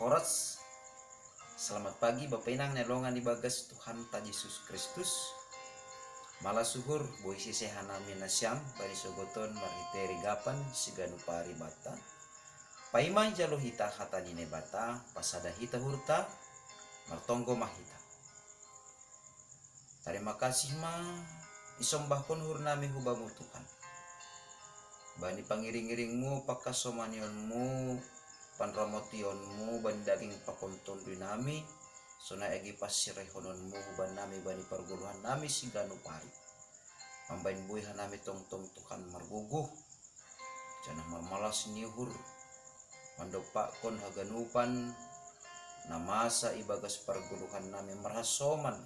Horas. Selamat pagi Bapak Inang nelongan di bagas Tuhan ta Yesus Kristus. Malah suhur boy sisehan namin na siyang bari sogoton mariteri gapan siganu pari bata. Paimay jalo hita kata nine bata pasada hita hurta martonggo mahita. Terima kasih ma isombahkon hur nami hubamu Tuhan. Bani pangiring-iringmu pakasomanionmu panromotionmu bani daging pakonton dinami sona egi pasirehononmu huban nami bani perguluhan nami siganu pari mambain buihan nami tong-tong Tuhan marguguh janah marmalas nihur mandopakon haganupan namasa ibagas perguluhan nami merasoman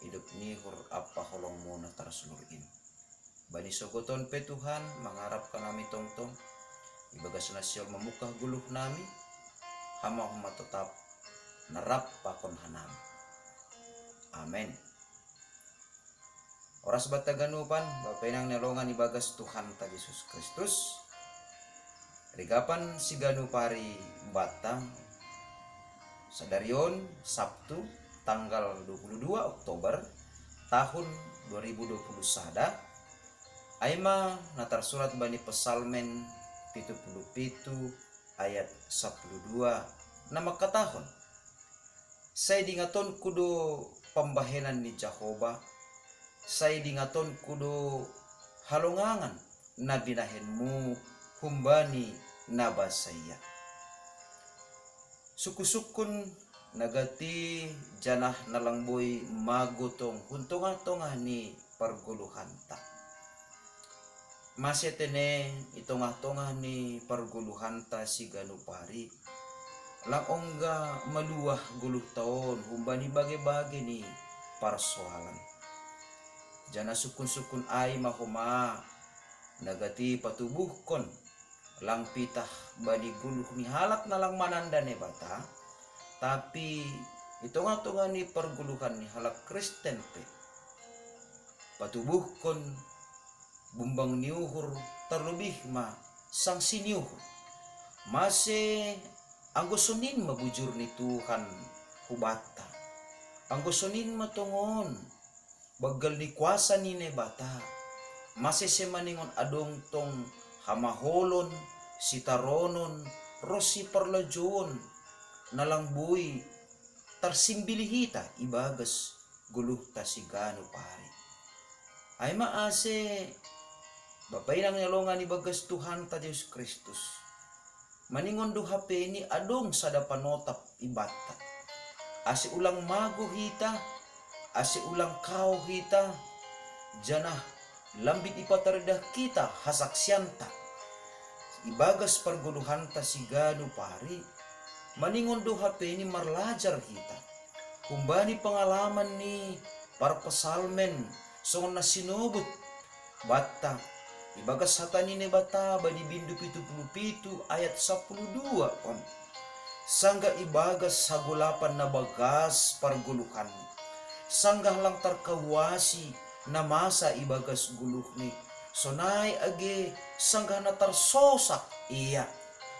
hidup nihur apa holongmu na tarasulurin bani sogoton pe Tuhan mengharapkan nami tong-tong ibagas nasyol memukah guluh nami hama tetap nerap pakon hanam. Amin. Oras bataganupan bapenang nelongan ibagas Tuhan ta Yesus Kristus. Rigapan siganu pari batang sadarion Sabtu tanggal 22 Oktober tahun 2021 aima natar surat bani pesalmen 77 ayat 12 nama katahon saya dingaton kudo pembahenan ni Jehovah saya dingaton kudo halongangan nabinahenmu humbani nabasaya suku-sukun nagati janah nalangboy magutong huntong-tongah ni perguluhan ta masih tene itongah-tongah ni perguluhan ta siganu pari lang ongga maluah guluh taon humbani bage-bage ni persoalan jana sukun-sukun ay mahuma nagati patubuhkon lang pitah bani guluh ni halak na lang mananda ne bata tapi itongah-tongah ni perguluhan ni halak Kristen pe patubuhkon bumbang niuhur terlebih ma sang siniuhur masih anggosonin mabujur ni Tuhan hubata anggosonin matongon bagal ni kuasa ni nebata masih semaningon adong tong hamaholon sitaronon rosi parlajon nalangbuy tarsimbilihita ibagas guluh tasigano pari ay maase bapay nang nalongan ibagas Tuhan ta Yesus Kristus maningon duha pe ni adong sada panotap ibata ase ulang mago hita ase ulang kao hita janah lambit ipatardah kita hasaksianta ibagas perguluhan ta siganu pari maningon duha pe ni marlajar hita kumbani pengalaman ni para pesalmen songon na sinubut bata ibagas hatani ne bata bani bindu 77 ayat 12 on sangga ibagas sagulapan na bagas parguluhan sanggah lang tarkawasi na masa ibagas guluh ni sonay age sanggah na tarsosak iya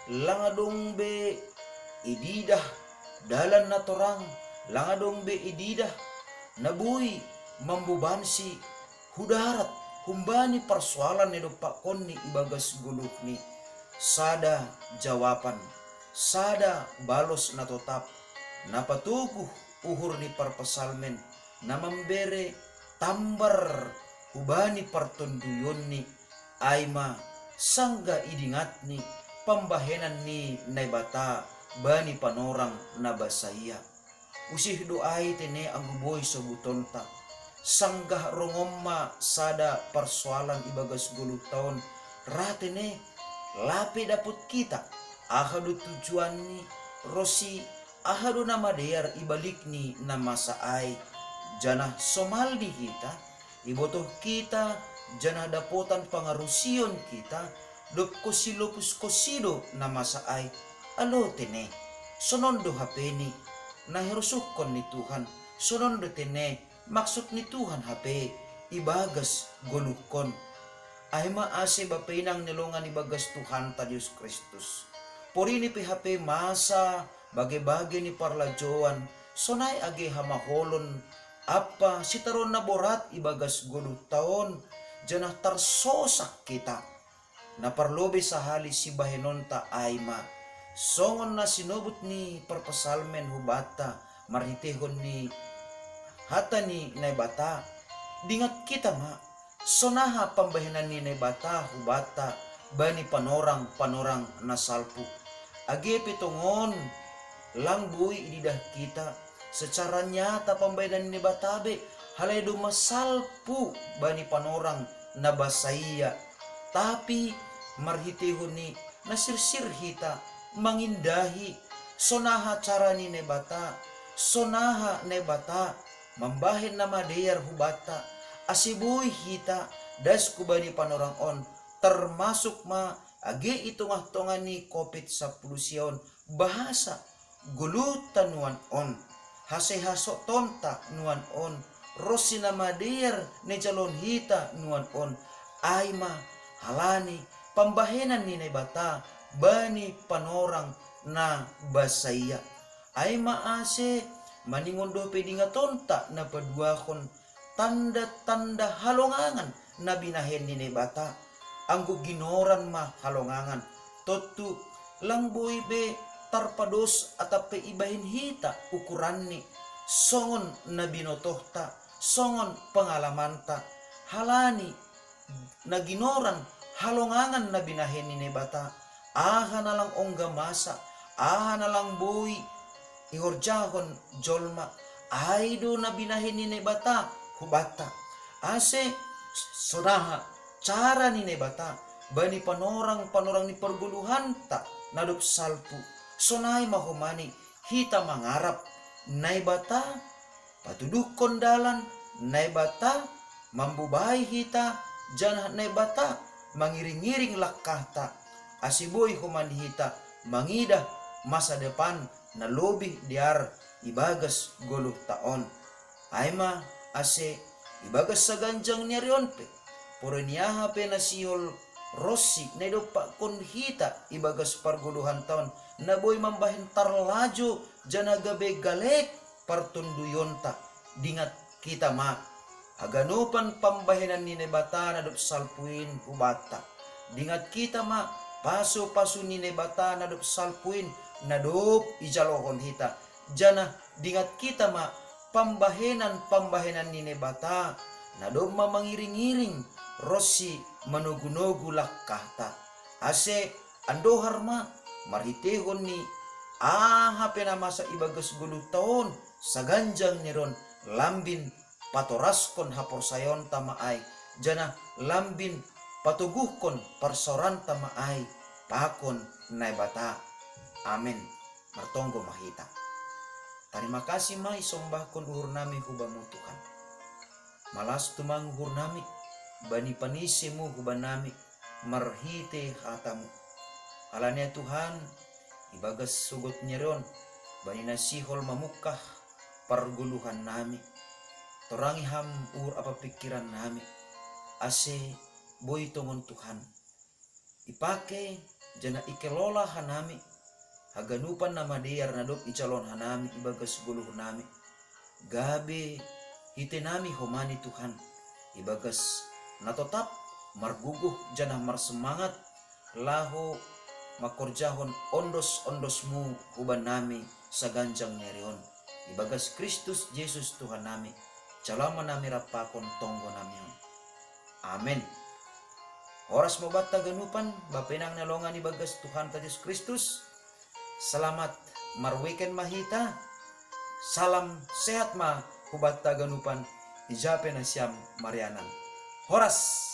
langadong be ididah dalan na torang langadong be ididah nabuy mambubansi hudarat humbani persoalan ni pakon ni ibagas guluh ni sada jawaban sada balos na totap napatuguh uhur ni parpesalmen na membere tambar hubani partonduyon ni aima sangga idingat ni pambahenan ni naibata bani panorang nabasaya usih doai tene ang boy sobuton ta sanggah rongomma sada persoalan ibagas guluh taon ratene lape daput kita ahadu tujuan ni rosi ahadu nama dear ibalik ni nama saay janah somaldi kita ibotoh kita janah dapotan pangarusion kita dop kosilopus kosido nama saay alo tene sonondo hapeni nahirusukon ni Tuhan sonondo tene maksud ni Tuhan HP ibagas gulukon ay maase bapay nang nilungan ibagas Tuhan ta Diyos Kristus Puri ni PHP masa bage-bage ni parlajoan, sonay age hamaholon, apa sitaron na borat ibagas 10 taon, janah tarsosak kita. Naparlobe sa hali si bahenonta ayma, songon na sinubot ni perpesalmen hubata, maritehon ni hata ni naibata, dingat kita ma, sonaha pambahenan ni naibata hubata, bani panorang nasalpu. Age pitongon, lang buhi ididah kita, secara nyata pambahenan ni batabe, halay dumasalpu bani panorang na basaya. Tapi marhitehon ni nasirsir hita, mangindahi, sonaha cara ni nebata, sonaha nebata, mambahin na madeyar hubata, asibuy hita, das kubani panorang on, termasuk ma, age itungah-tungan ni COVID-19 siyon, bahasa, gulutan nuan on, hasehaso tonta nuan on, rosina madeyar ne jalon hita nuan on, ayma, halani, pambahenan ni nebata, bani panorang na basaya. Ay maase, maningondo pedinga tonta na paduakon, tanda-tanda halongangan na binahen ni nebata. Anggo ginoran ma halongangan, totu lang boy be tarpados atape ibahin hita ukuran ni, songon na binotohta, songon pengalamanta, halani, naginoran halongangan na binahen ni nebata, aha na lang ongga masa, aha na lang buhi ihorjahon jolma, aido na binahen ni nebata hubata, ase sonaha cara ni nebata, bani panorang ni perguluhan ta nadup salpu, sonai mahumani hita mangarap, naibata patuduk kondalan, naibata mambubai hita, janah nebata mangiring-iring lakahta, asiboy humani hita mangidah masa depan na lobih diar ibagas 10 taon. Ayma ase ibagas sa ganjang niarion pe, puro niyaha pe na sihol Rossi na idopa kon hita ibagas parguluhan taon, na boy mambahin tarlajo jana gabe galek partunduyonta, dingat kita ma, aganupan pambahinan ni nebata na dop salpuin ubata, dingat kita ma, paso-paso ni nebata na dop salpuin na dop ijalohon hita, jana dingat kita ma, pambahinan ni nebata na dop mamangiring-iring Rossi manugunogu lakkahta, ase andohar ma maritehon ni aha penamasa ibagas 10 taon sa ganjang niron, lambin patoraskon hapor sayon tamaay, jana lambin patuguhkon parsoran tamaay, pakon naibata. Amen. Martonggo mahita. Terima kasih ma isombahkon uhur nami hubamu Tuhan. Malas tumang uhur nami, bani panisimu huban nami, marhite hatamu. Alanya Tuhan, ibagas sugot nyeron, bani nasihol mamukah parguluhan nami, torangi ham ur apa pikiran nami, ase boy tongon Tuhan, ipake jana ikelola hanami, haganupan na madiyar na dok icalon hanami ibagas guluh nami, gabe hite nami homani Tuhan, ibagas natotap marguguh jana marsemangat laho makorjahon ondos-ondosmu huban nami sa ganjang nerion, ibagas Kristus Yesus Tuhan nami, calama nami rapakon tonggo nami. Amen. Oras mabata ganupan bapenang nalongan ibagas Tuhan ta Yesus Kristus. Selamat marweekend mahita, salam sehat ma hubat ganupan, ijape na siyam Marianan. Horas